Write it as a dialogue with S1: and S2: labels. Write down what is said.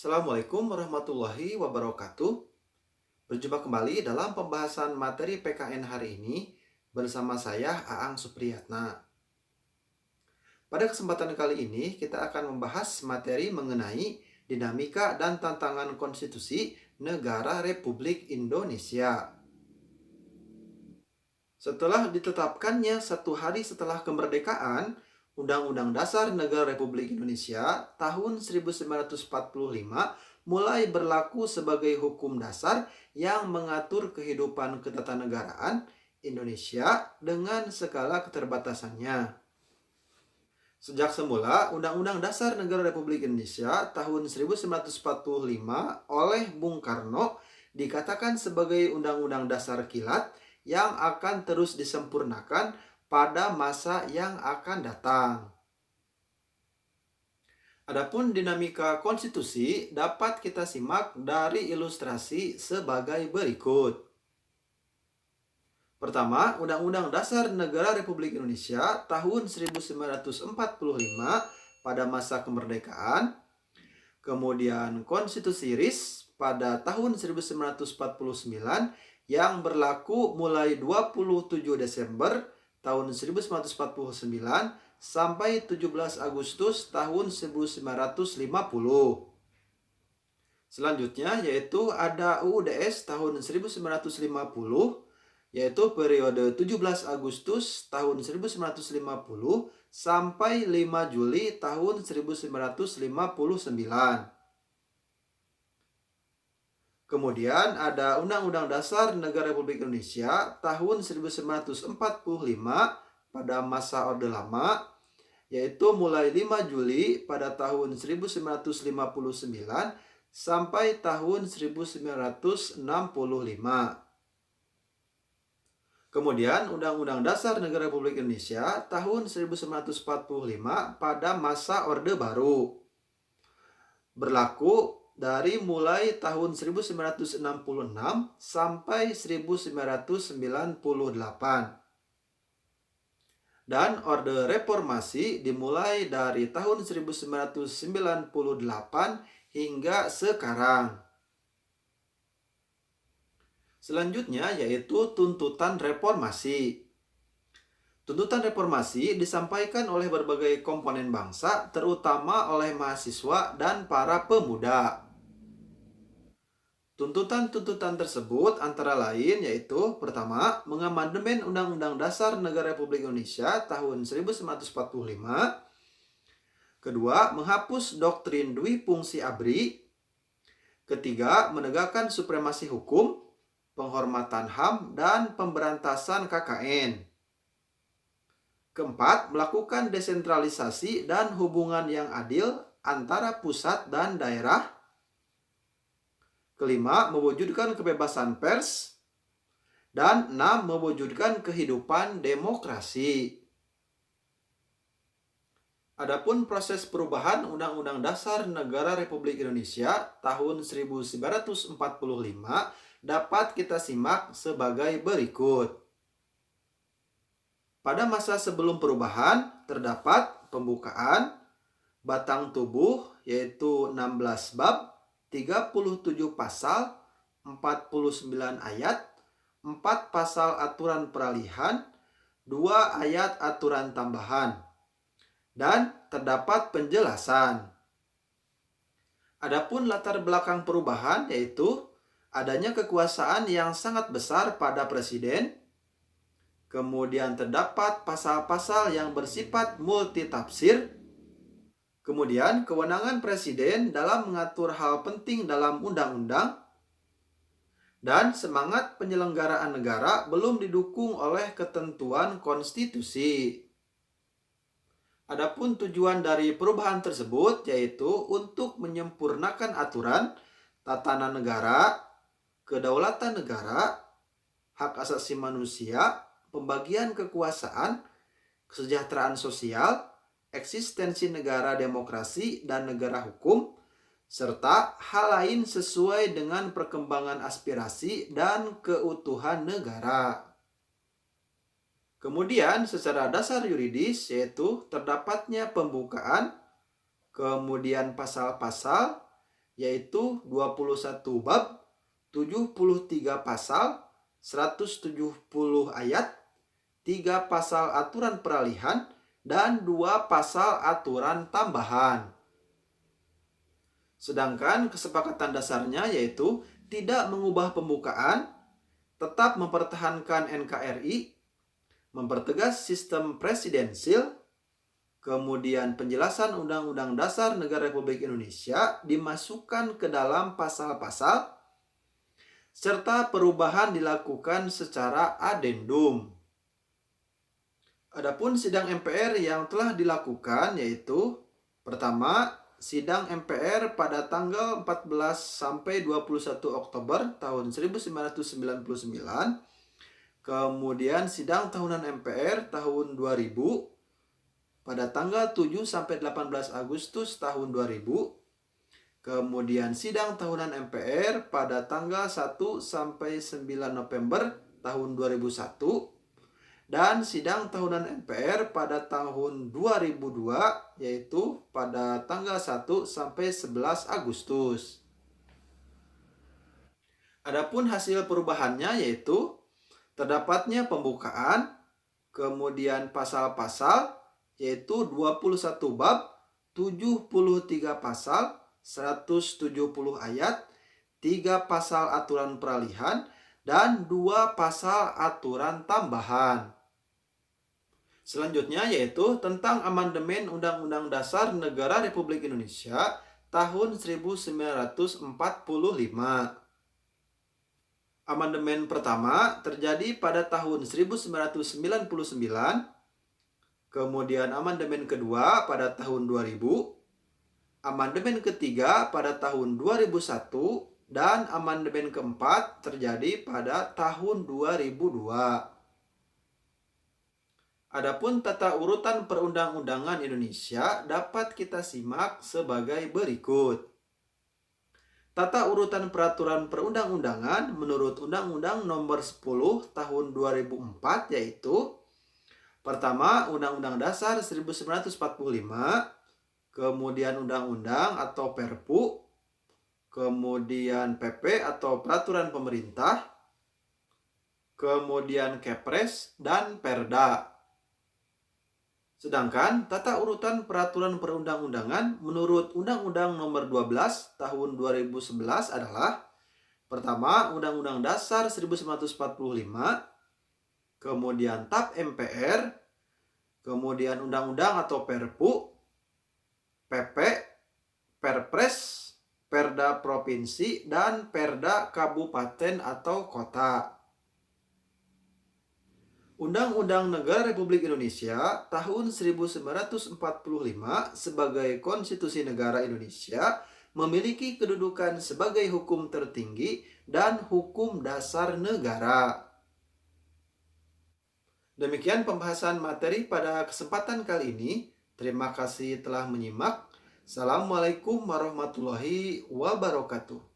S1: Assalamualaikum warahmatullahi wabarakatuh. Berjumpa kembali dalam pembahasan materi PKN hari ini bersama saya Aang Supriyatna. Pada kesempatan kali ini kita akan membahas materi mengenai dinamika dan tantangan konstitusi Negara Republik Indonesia. Setelah ditetapkannya satu hari setelah kemerdekaan, Undang-Undang Dasar Negara Republik Indonesia tahun 1945 mulai berlaku sebagai hukum dasar yang mengatur kehidupan ketatanegaraan Indonesia dengan segala keterbatasannya. Sejak semula, Undang-Undang Dasar Negara Republik Indonesia tahun 1945 oleh Bung Karno dikatakan sebagai Undang-Undang Dasar Kilat yang akan terus disempurnakan pada masa yang akan datang. Adapun dinamika konstitusi dapat kita simak dari ilustrasi sebagai berikut. Pertama, Undang-Undang Dasar Negara Republik Indonesia tahun 1945 pada masa kemerdekaan, kemudian Konstitusi RIS pada tahun 1949 yang berlaku mulai 27 Desember tahun 1949 sampai 17 Agustus tahun 1950. Selanjutnya yaitu ada UUDS tahun 1950, yaitu periode 17 Agustus tahun 1950 sampai 5 Juli tahun 1959. Kemudian ada Undang-Undang Dasar Negara Republik Indonesia tahun 1945 pada masa Orde Lama, yaitu mulai 5 Juli pada tahun 1959 sampai tahun 1965. Kemudian Undang-Undang Dasar Negara Republik Indonesia tahun 1945 pada masa Orde Baru, berlaku dari mulai tahun 1966 sampai 1998. Dan Orde Reformasi dimulai dari tahun 1998 hingga sekarang. Selanjutnya yaitu tuntutan reformasi. Tuntutan reformasi disampaikan oleh berbagai komponen bangsa, terutama oleh mahasiswa dan para pemuda. Tuntutan-tuntutan tersebut antara lain yaitu pertama, mengamandemen Undang-Undang Dasar Negara Republik Indonesia tahun 1945. Kedua, menghapus doktrin Dwi Fungsi ABRI. Ketiga, menegakkan supremasi hukum, penghormatan HAM, dan pemberantasan KKN. Keempat, melakukan desentralisasi dan hubungan yang adil antara pusat dan daerah. Kelima, mewujudkan kebebasan pers. Dan enam, mewujudkan kehidupan demokrasi. Adapun proses perubahan Undang-Undang Dasar Negara Republik Indonesia tahun 1945 dapat kita simak sebagai berikut. Pada masa sebelum perubahan terdapat pembukaan, batang tubuh yaitu 16 bab, 37 pasal, 49 ayat, 4 pasal aturan peralihan, 2 ayat aturan tambahan, dan terdapat penjelasan. Adapun latar belakang perubahan yaitu adanya kekuasaan yang sangat besar pada presiden. Kemudian terdapat pasal-pasal yang bersifat multitafsir. Kemudian kewenangan presiden dalam mengatur hal penting dalam undang-undang. Dan semangat penyelenggaraan negara belum didukung oleh ketentuan konstitusi. Adapun tujuan dari perubahan tersebut yaitu untuk menyempurnakan aturan, tatanan negara, kedaulatan negara, hak asasi manusia, pembagian kekuasaan, kesejahteraan sosial, eksistensi negara demokrasi dan negara hukum, serta hal lain sesuai dengan perkembangan aspirasi dan keutuhan negara. Kemudian secara dasar yuridis yaitu terdapatnya pembukaan, kemudian pasal-pasal, yaitu 21 bab, 73 pasal, 170 ayat, 3 pasal aturan peralihan, dan 2 pasal aturan tambahan. Sedangkan kesepakatan dasarnya yaitu tidak mengubah pembukaan, tetap mempertahankan NKRI, mempertegas sistem presidensil, kemudian penjelasan Undang-Undang Dasar Negara Republik Indonesia dimasukkan ke dalam pasal-pasal, serta perubahan dilakukan secara adendum. Adapun sidang MPR yang telah dilakukan yaitu pertama, sidang MPR pada tanggal 14 sampai 21 Oktober tahun 1999, kemudian sidang tahunan MPR tahun 2000 pada tanggal 7 sampai 18 Agustus tahun 2000, kemudian sidang tahunan MPR pada tanggal 1 sampai 9 November tahun 2001, dan sidang tahunan MPR pada tahun 2002 yaitu pada tanggal 1 sampai 11 Agustus. Adapun hasil perubahannya yaitu terdapatnya pembukaan, kemudian pasal-pasal yaitu 21 bab, 73 pasal, 170 ayat, 3 pasal aturan peralihan, dan 2 pasal aturan tambahan. Selanjutnya yaitu tentang amandemen Undang-Undang Dasar Negara Republik Indonesia tahun 1945. Amandemen pertama terjadi pada tahun 1999, kemudian amandemen kedua pada tahun 2000, amandemen ketiga pada tahun 2001, dan amandemen keempat terjadi pada tahun 2002. Adapun tata urutan perundang-undangan Indonesia dapat kita simak sebagai berikut. Tata urutan peraturan perundang-undangan menurut Undang-Undang Nomor 10 Tahun 2004 yaitu pertama, Undang-Undang Dasar 1945, kemudian Undang-Undang atau Perpu, kemudian PP atau Peraturan Pemerintah, kemudian Kepres, dan Perda. Sedangkan tata urutan peraturan perundang-undangan menurut Undang-Undang Nomor 12 Tahun 2011 adalah pertama, Undang-Undang Dasar 1945, kemudian TAP MPR, kemudian Undang-Undang atau Perpu, PP, Perpres, Perda Provinsi, dan Perda Kabupaten atau Kota. Undang-Undang Negara Republik Indonesia tahun 1945 sebagai Konstitusi Negara Indonesia memiliki kedudukan sebagai hukum tertinggi dan hukum dasar negara. Demikian pembahasan materi pada kesempatan kali ini. Terima kasih telah menyimak. Assalamualaikum warahmatullahi wabarakatuh.